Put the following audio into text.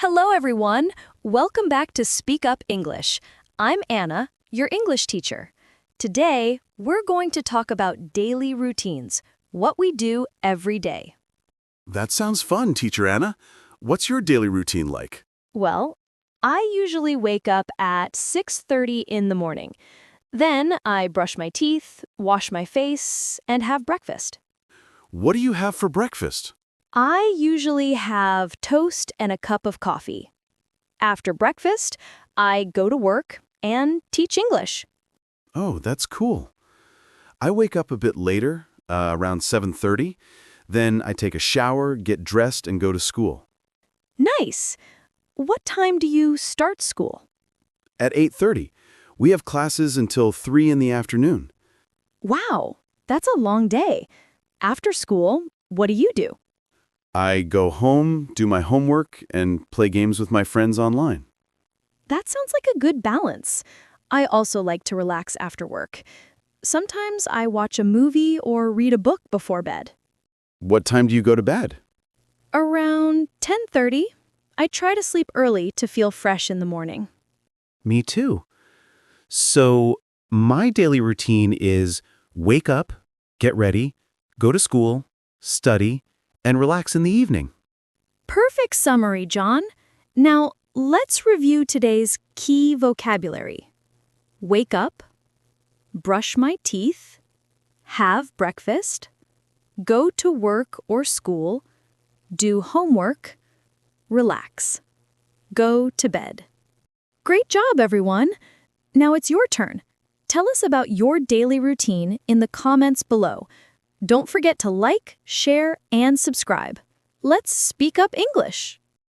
Hello, everyone. Welcome back to Speak Up English. I'm Anna, your English teacher. Today, we're going to talk about daily routines, what we do every day. That sounds fun, Teacher Anna. What's your daily routine like? Well, I usually wake up at 6:30 in the morning. Then I brush my teeth, wash my face, and have breakfast. What do you have for breakfast? I usually have toast and a cup of coffee. After breakfast, I go to work and teach English. Oh, that's cool. I wake up a bit later, around 7:30. Then I take a shower, get dressed, and go to school. Nice! What time do you start school? At 8:30, we have classes until 3 in the afternoon. Wow, that's a long day. After school, what do you do? I go home, do my homework, and play games with my friends online. That sounds like a good balance. I also like to relax after work. Sometimes I watch a movie or read a book before bed. What time do you go to bed? Around 10:30, I try to sleep early to feel fresh in the morning. Me too. So, my daily routine is wake up, get ready, go to school, study, and relax in the evening. Perfect summary, John. Now, let's review today's key vocabulary. Wake up, brush my teeth, have breakfast, go to work or school, do homework, relax, go to bed. Great job, everyone. Now it's your turn. Tell us about your daily routine in the comments below. Don't forget to like, share, and subscribe. Let's speak up English.